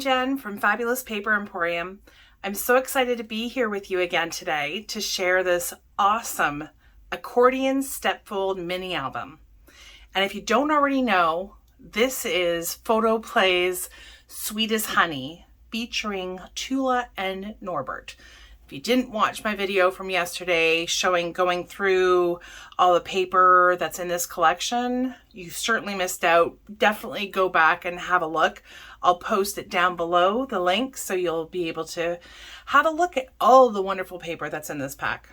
Jen from Fabulous Paper Emporium. I'm so excited to be here with you again today to share this awesome accordion stepfold mini album. And if you don't already know, this is Photoplay's Sweet as Honey featuring Tulla and Norbert. If you didn't watch my video from yesterday going through all the paper that's in this collection, you certainly missed out. Definitely go back and have a look. I'll post it down below, the link, so you'll be able to have a look at all the wonderful paper that's in this pack.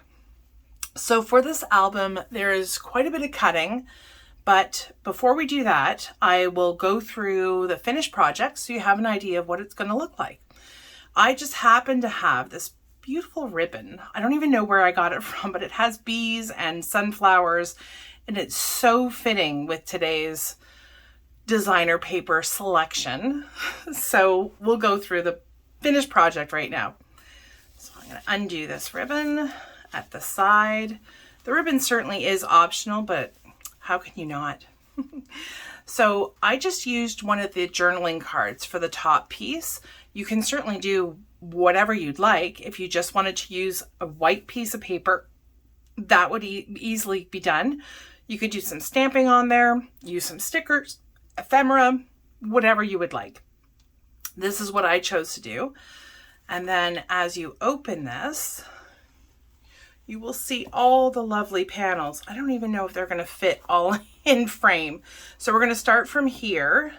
So for this album, there is quite a bit of cutting, but before we do that, I will go through the finished project so you have an idea of what it's going to look like. I just happen to have this beautiful ribbon. I don't even know where I got it from, but it has bees and sunflowers, and it's so fitting with today's designer paper selection. So we'll go through the finished project right now. So I'm going to undo this ribbon at the side. The ribbon certainly is optional, but how can you not? So I just used one of the journaling cards for the top piece. You can certainly do whatever you'd like. If you just wanted to use a white piece of paper, that would easily be done. You could do some stamping on there, use some stickers, ephemera, whatever you would like. This is what I chose to do. And then as you open this, you will see all the lovely panels. I don't even know if they're going to fit all in frame. So we're going to start from here.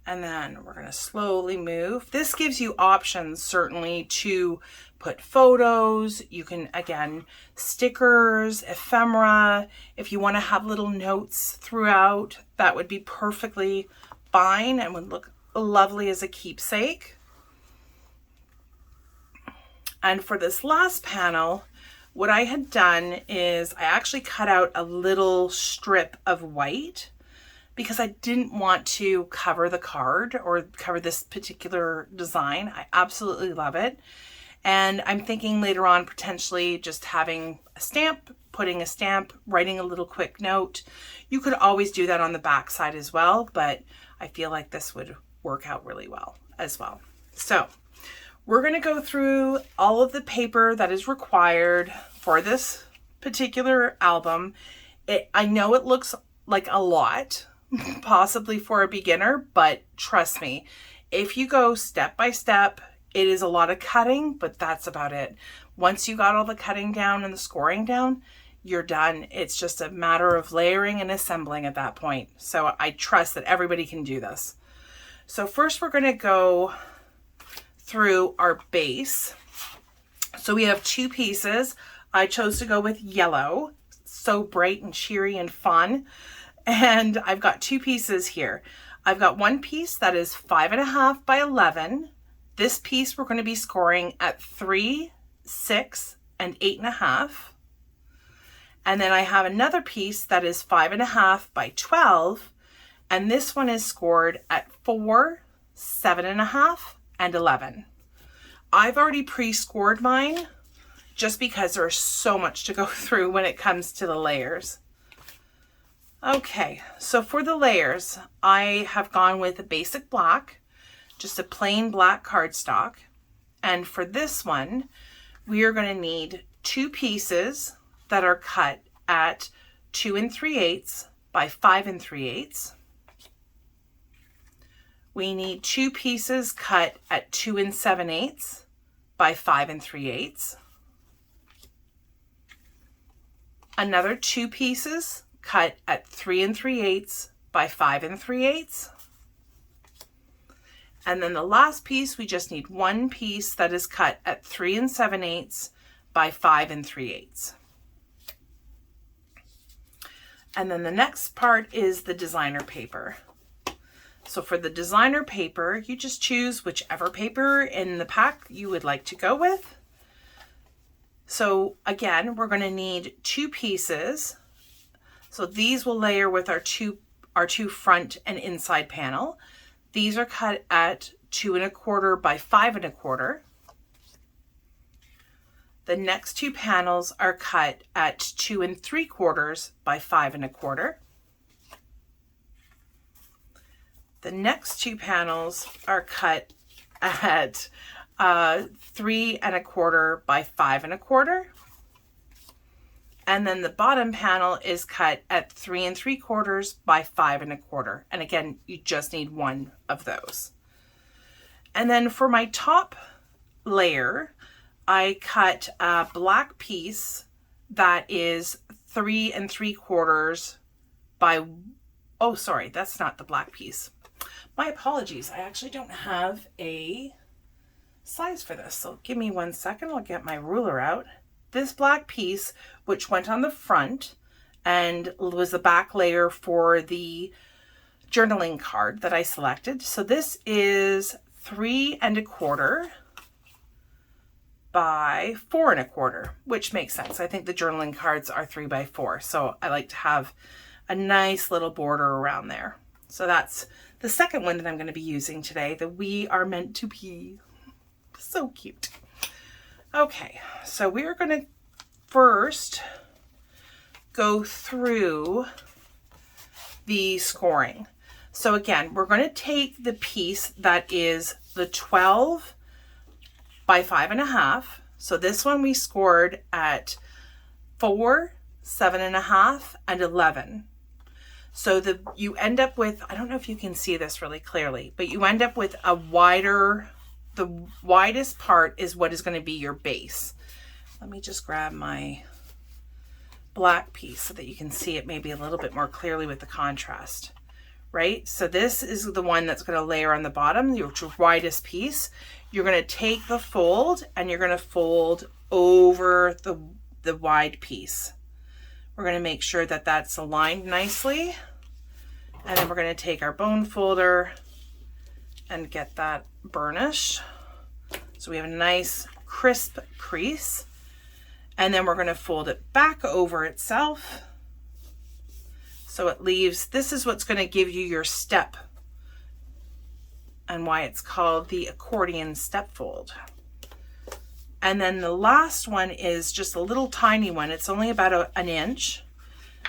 And then we're going to slowly move. This gives you options, certainly, to put photos. You can, again, stickers, ephemera. If you want to have little notes throughout, that would be perfectly fine and would look lovely as a keepsake. And for this last panel, what I had done is I actually cut out a little strip of white because I didn't want to cover the card or cover this particular design. I absolutely love it. And I'm thinking later on potentially just having a stamp, putting a stamp, writing a little quick note. You could always do that on the back side as well, but I feel like this would work out really well as well. So we're going to go through all of the paper that is required for this particular album. I know it looks like a lot, possibly for a beginner, but trust me, if you go step by step, it is a lot of cutting, but that's about it. Once you got all the cutting down and the scoring down, you're done. It's just a matter of layering and assembling at that point. So I trust that everybody can do this. So first we're going to go through our base. So we have two pieces. I chose to go with yellow, so bright and cheery and fun. And I've got two pieces here. I've got one piece that is 5.5 by 11. This piece we're going to be scoring at 3, 6, and 8.5. And then I have another piece that is 5.5 by 12. And this one is scored at 4, 7.5, and 11. I've already pre-scored mine just because there's so much to go through when it comes to the layers. Okay, so for the layers, I have gone with a basic black, just a plain black cardstock. And for this one, we are going to need two pieces that are cut at 2 3/8 by 5 3/8. We need two pieces cut at 2 7/8 by 5 3/8. Another two pieces cut at 3 3/8 by 5 3/8. And then the last piece, we just need one piece that is cut at 3 7/8 by 5 3/8. And then the next part is the designer paper. So for the designer paper, you just choose whichever paper in the pack you would like to go with. So again, we're going to need two pieces. So these will layer with our two front and inside panel. These are cut at 2 1/4 by 5 1/4. The next two panels are cut at 2 3/4 by 5 1/4. The next two panels are cut at 3 1/4 by 5 1/4. And then the bottom panel is cut at 3 3/4 by 5 1/4. And again, you just need one of those. And then for my top layer, I cut a black piece that is 3 3/4 by, oh, sorry, that's not the black piece. My apologies. I actually don't have a size for this. So give me 1 second. I'll get my ruler out. This black piece, which went on the front and was the back layer for the journaling card that I selected. So this is 3 1/4 by 4 1/4, which makes sense. I think the journaling cards are 3 by 4. So I like to have a nice little border around there. So that's the second one that I'm going to be using today, the We Are Meant to Be. So cute. Okay, so we are going to first go through the scoring. So again, we're going to take the piece that is the 12 by 5 1/2. So this one we scored at 4, 7 1/2, and 11. So you end up with, I don't know if you can see this really clearly, but you end up with a wider, the widest part is what is going to be your base. Let me just grab my black piece so that you can see it maybe a little bit more clearly with the contrast, right? So this is the one that's going to layer on the bottom, your widest piece. You're going to take the fold and you're going to fold over the wide piece. We're going to make sure that that's aligned nicely. And then we're going to take our bone folder and get that burnished. So we have a nice crisp crease. And then we're going to fold it back over itself. So it leaves, this is what's going to give you your step and why it's called the accordion step fold. And then the last one is just a little tiny one. It's only about an inch.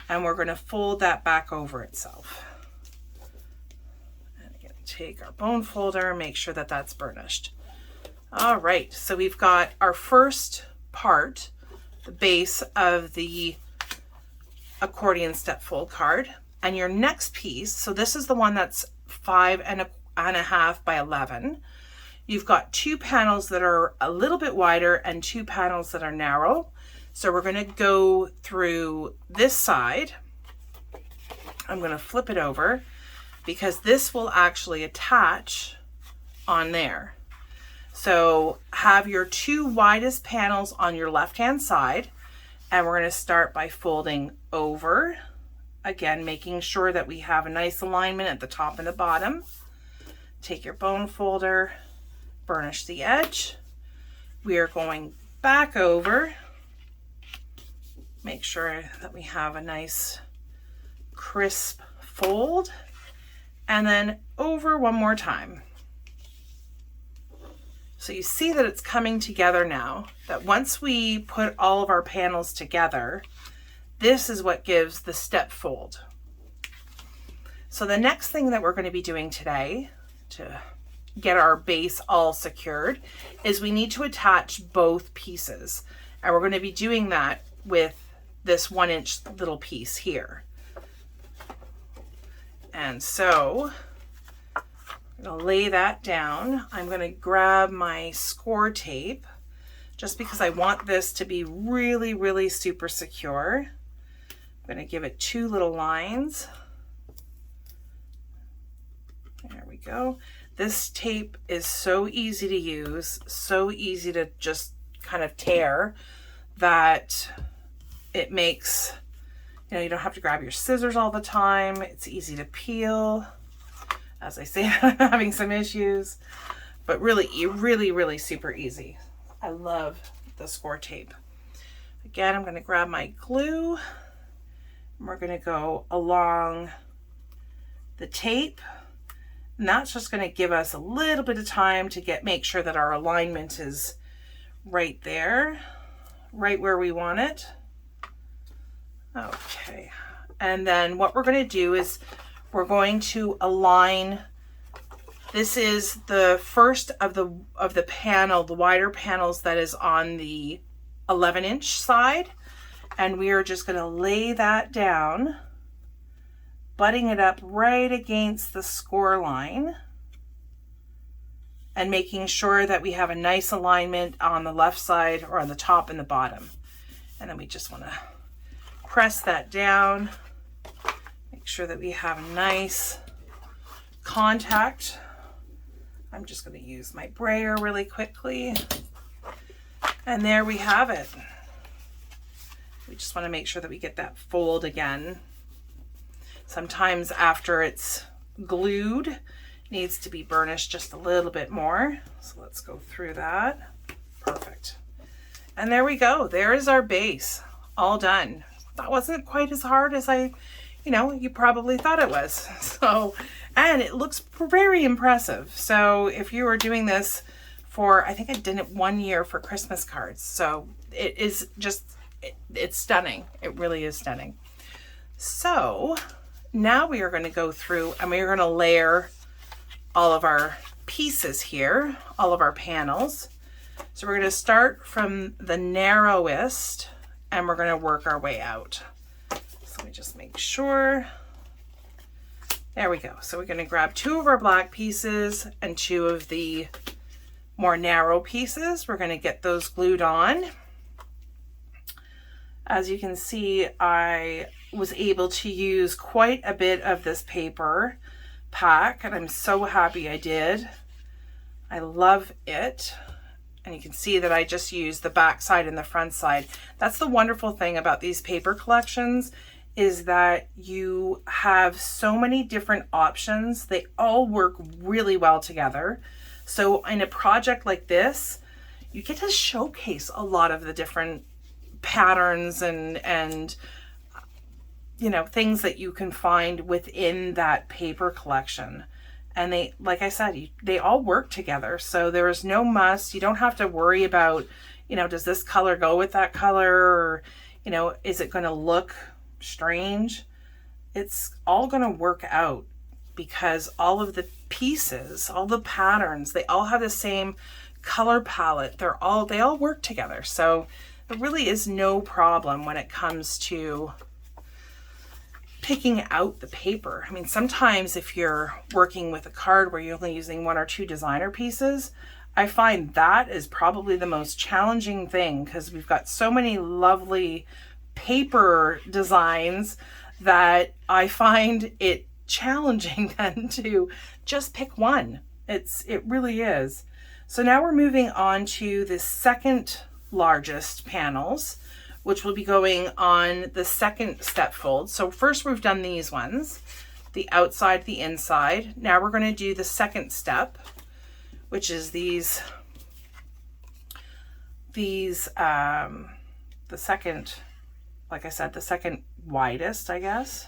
And we're going to fold that back over itself. And again, take our bone folder, make sure that that's burnished. All right, so we've got our first part, the base of the accordion step fold card. And your next piece, so this is the one that's 5 1/2 by 11. You've got two panels that are a little bit wider and two panels that are narrow. So we're going to go through this side. I'm going to flip it over because this will actually attach on there. So have your two widest panels on your left-hand side, and we're going to start by folding over. Again, making sure that we have a nice alignment at the top and the bottom. Take your bone folder, burnish the edge. We are going back over. Make sure that we have a nice crisp fold, and then over one more time. So you see that it's coming together now, that once we put all of our panels together, this is what gives the step fold. So the next thing that we're going to be doing today to get our base all secured is we need to attach both pieces. And we're going to be doing that with this 1 inch little piece here. And so I'm going to lay that down. I'm going to grab my score tape just because I want this to be really, really super secure. I'm going to give it 2 little lines. There we go. This tape is so easy to use, so easy to just kind of tear that it makes, you don't have to grab your scissors all the time. It's easy to peel. As I say, I'm having some issues, but really, really super easy. I love the score tape. Again, I'm going to grab my glue and we're going to go along the tape. And that's just going to give us a little bit of time to make sure that our alignment is right there, right where we want it. Okay. And then what we're going to do is we're going to align This is the first of the panel, the wider panels that is on the 11-inch side. And we are just going to lay that down, butting it up right against the score line and making sure that we have a nice alignment on the left side or on the top and the bottom. And then we just want to press that down, make sure that we have a nice contact. I'm just going to use my brayer really quickly. And there we have it. We just want to make sure that we get that fold again. Sometimes after it's glued, it needs to be burnished just a little bit more. So let's go through that. Perfect. And there we go. There is our base, all done. That wasn't quite as hard as you probably thought it was. So, and it looks very impressive. So if you were doing this for, I think I did it 1 year for Christmas cards. So it is just, it's stunning. It really is stunning. So now we are going to go through and we are going to layer all of our pieces here, all of our panels. So we're going to start from the narrowest and we're going to work our way out. So let me just make sure. There we go. So we're going to grab 2 of our black pieces and 2 of the more narrow pieces. We're going to get those glued on. As you can see, I was able to use quite a bit of this paper pack and I'm so happy I did. I love it. And you can see that I just used the back side and the front side. That's the wonderful thing about these paper collections, is that you have so many different options. They all work really well together. So in a project like this, you get to showcase a lot of the different patterns and things that you can find within that paper collection. And they, like I said, they all work together. So there is no must. You don't have to worry about, does this color go with that color? Or, is it going to look strange? It's all going to work out because all of the pieces, all the patterns, they all have the same color palette. They all work together. So there really is no problem when it comes to picking out the paper. I mean, sometimes if you're working with a card where you're only using 1 or 2 designer pieces, I find that is probably the most challenging thing because we've got so many lovely paper designs that I find it challenging then to just pick one. It really is. So now we're moving on to the second largest panels, which will be going on the second step fold. So first we've done these ones, the outside, the inside. Now we're going to do the second step, which is the second, like I said, the second widest, I guess.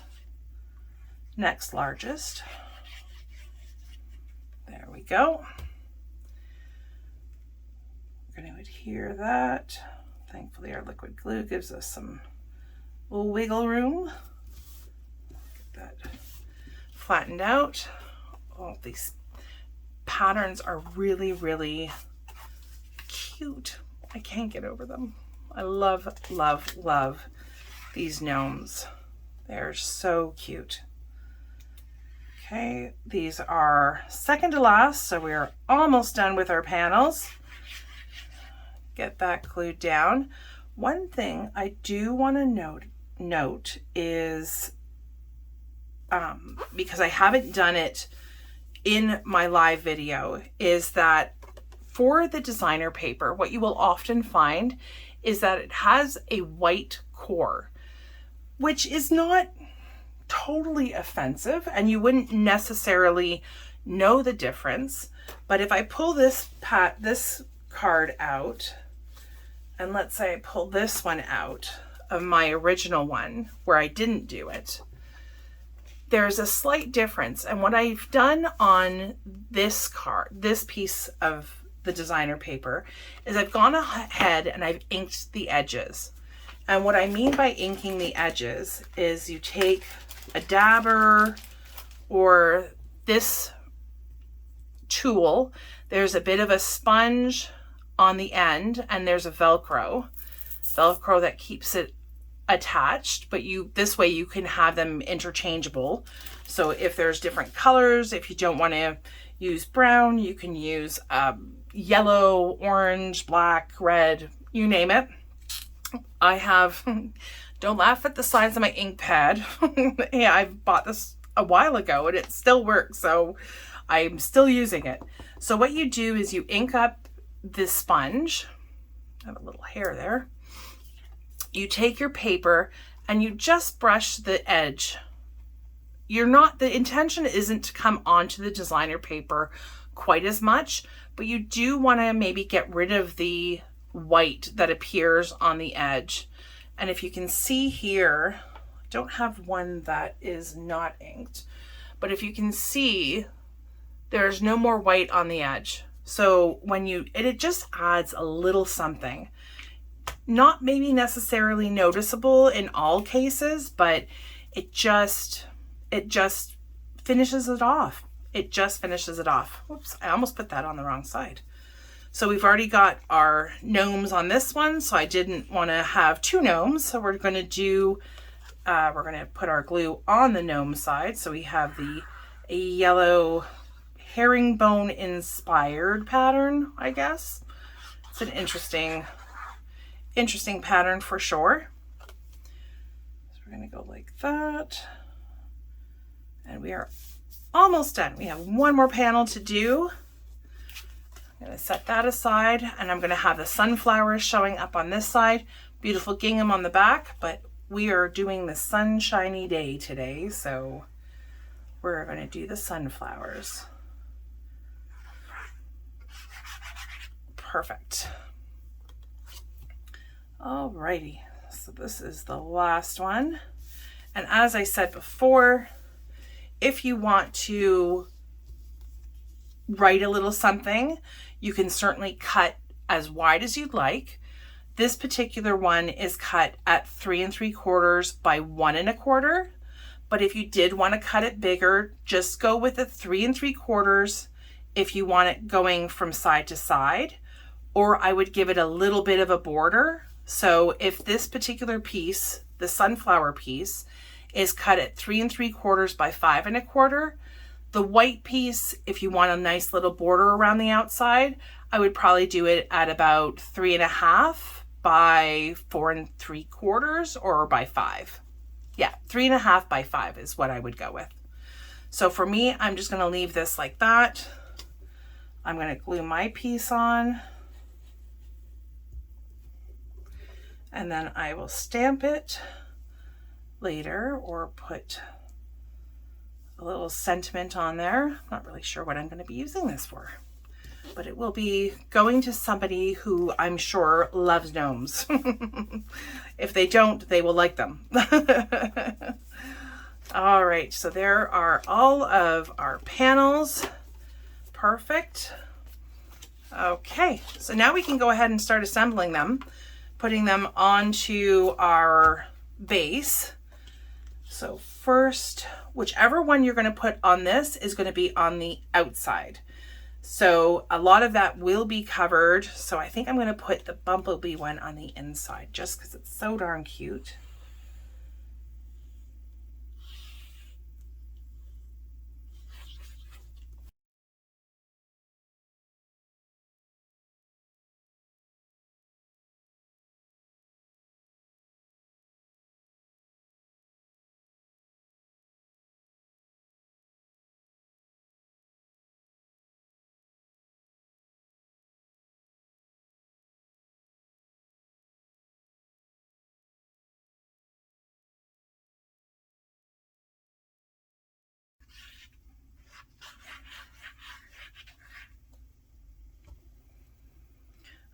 Next largest. There we go. We're going to adhere that. Thankfully, our liquid glue gives us some little wiggle room. Get that flattened out. All these patterns are really, really cute. I can't get over them. I love, love, love these gnomes. They're so cute. Okay, these are second to last, so we're almost done with our panels. Get that glued down. One thing I do want to note is, because I haven't done it in my live video, is that for the designer paper, what you will often find is that it has a white core, which is not totally offensive and you wouldn't necessarily know the difference. But if I pull this card out, and let's say I pull this one out of my original one where I didn't do it, there's a slight difference. And what I've done on this card, this piece of the designer paper, is I've gone ahead and I've inked the edges. And what I mean by inking the edges is you take a dabber or this tool, there's a bit of a sponge on the end, and there's a Velcro that keeps it attached, but this way you can have them interchangeable. So if there's different colors, if you don't want to use brown, you can use yellow, orange, black, red, you name it. I have, don't laugh at the size of my ink pad. Yeah, I bought this a while ago and it still works, so I'm still using it. So what you do is you ink up this sponge. I have a little hair there. You take your paper and you just brush the edge. The intention isn't to come onto the designer paper quite as much, but you do want to maybe get rid of the white that appears on the edge. And if you can see here, I don't have one that is not inked, but if you can see, there's no more white on the edge. So it just adds a little something. Not maybe necessarily noticeable in all cases, but it just finishes it off. It just finishes it off. Whoops, I almost put that on the wrong side. So we've already got our gnomes on this one, so I didn't want to have two gnomes. So we're going to put our glue on the gnome side. So we have a yellow herringbone inspired pattern, I guess. It's an interesting pattern for sure. So we're going to go like that. And we are almost done. We have one more panel to do. I'm going to set that aside, and I'm going to have the sunflowers showing up on this side. Beautiful gingham on the back, but we are doing the sunshiny day today, so we're going to do the sunflowers. Perfect. Alrighty, so this is the last one. And as I said before, if you want to write a little something, you can certainly cut as wide as you'd like. This particular one is cut at 3 3/4 by 1 1/4. But if you did want to cut it bigger, just go with a 3 3/4 if you want it going from side to side, or I would give it a little bit of a border. So if this particular piece, the sunflower piece, is cut at 3 3/4 by 5 1/4, the white piece, if you want a nice little border around the outside, I would probably do it at about 3 1/2 by 4 3/4 or by 5. Yeah, 3 1/2 by 5 is what I would go with. So for me, I'm just going to leave this like that. I'm going to glue my piece on. And then I will stamp it later or put a little sentiment on there. Not really sure what I'm going to be using this for, but it will be going to somebody who I'm sure loves gnomes. If they don't, they will like them. All right, so there are all of our panels. Perfect. Okay, so now we can go ahead and start assembling them, putting them onto our base. So first, whichever one you're going to put on this is going to be on the outside. So a lot of that will be covered. So I think I'm going to put the bumblebee one on the inside just because it's so darn cute.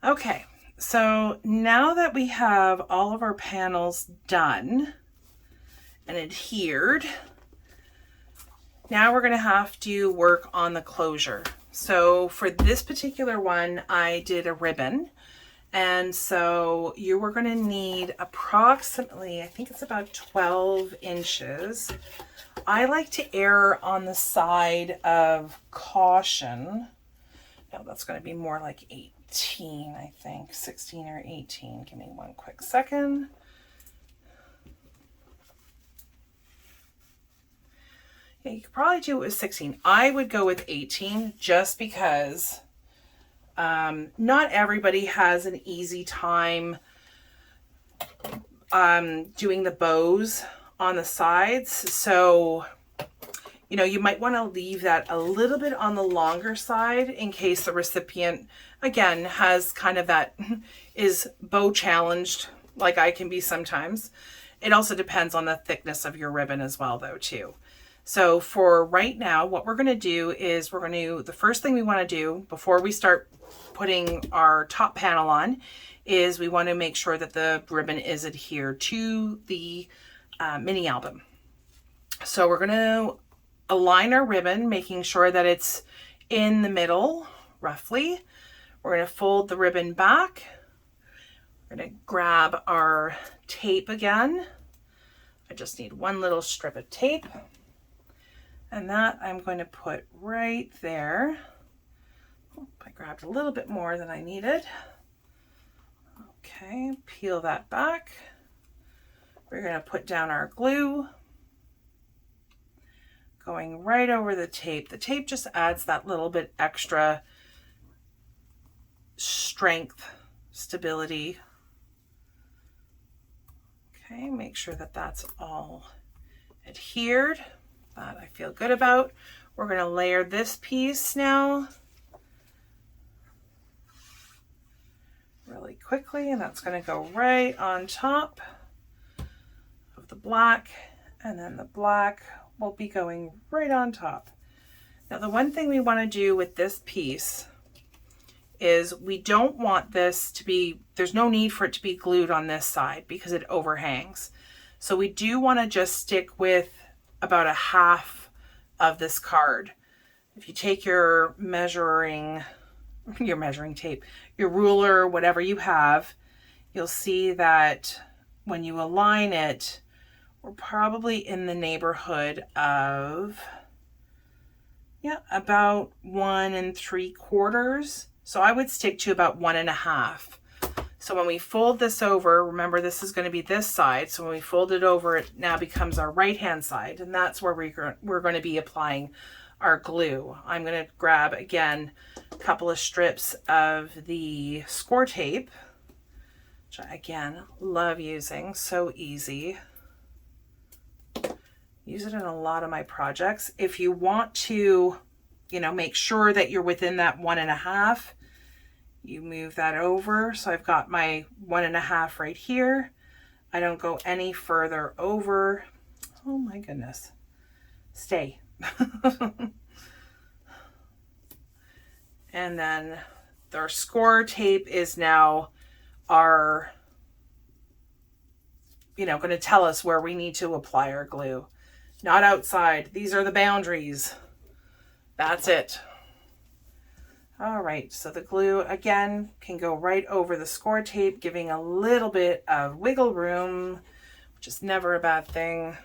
Okay, so now that we have all of our panels done and adhered, now we're going to have to work on the closure. So for this particular one, I did a ribbon, And so you were going to need approximately, I think it's about 12 inches. I like to err on the side of caution. No, that's going to be more like 18, I think. 16 or 18. Give me one quick second. Yeah, you could probably do it with 16. I would go with 18 just because not everybody has an easy time doing the bows on the sides. So, you know, you might want to leave that a little bit on the longer side in case the recipient, again, has kind of that, is bow challenged like I can be sometimes. It also depends on the thickness of your ribbon as well, though, too. So for right now, what we're going to do is the first thing we want to do before we start putting our top panel on is we want to make sure that the ribbon is adhered to the mini album. So we're going to align our ribbon, making sure that it's in the middle, roughly. We're going to fold the ribbon back. We're going to grab our tape again. I just need one little strip of tape. And that I'm going to put right there. Oh, I grabbed a little bit more than I needed. Okay, peel that back. We're going to put down our glue. Going right over the tape. The tape just adds that little bit extra strength, stability. Okay, make sure that that's all adhered. That I feel good about. We're going to layer this piece now really quickly, and that's going to go right on top of the black, and then the black will be going right on top. Now the one thing we want to do with this piece is we don't want this to be, there's no need for it to be glued on this side because it overhangs. So we do want to just stick with about a half of this card. If you take your measuring tape, your ruler, whatever you have, you'll see that when you align it, we're probably in the neighborhood of, yeah, about 1 3/4. So I would stick to about 1 1/2. So when we fold this over, remember this is going to be this side. So when we fold it over, it now becomes our right-hand side. And that's where we're going to be applying our glue. I'm going to grab, again, a couple of strips of the score tape, which I, again, love using. So easy. Use it in a lot of my projects. If you want to, you know, make sure that you're within that 1 1/2, you move that over. So I've got my 1 1/2 right here. I don't go any further over. Oh my goodness. Stay. And then our score tape is now our, you know, going to tell us where we need to apply our glue. Not outside. These are the boundaries. That's it. All right, so the glue, again, can go right over the score tape, giving a little bit of wiggle room, which is never a bad thing.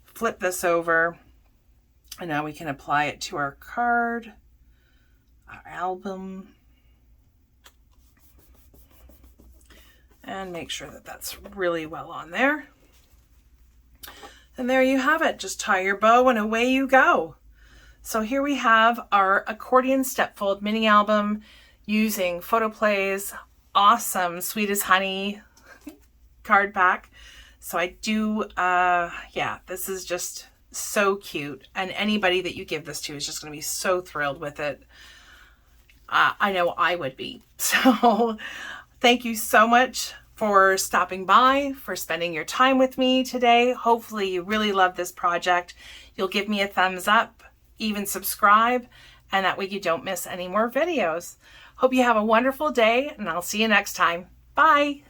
Flip this over, and now we can apply it to our card, our album, and make sure that that's really well on there. And there you have it. Just tie your bow and away you go. So here we have our accordion stepfold mini album using Photoplay's awesome Sweet as Honey card pack. So I do, yeah, this is just so cute. And anybody that you give this to is just going to be so thrilled with it. I know I would be. So thank you so much for stopping by, for spending your time with me today. Hopefully you really love this project. You'll give me a thumbs up, even subscribe, and that way you don't miss any more videos. Hope you have a wonderful day, and I'll see you next time. Bye.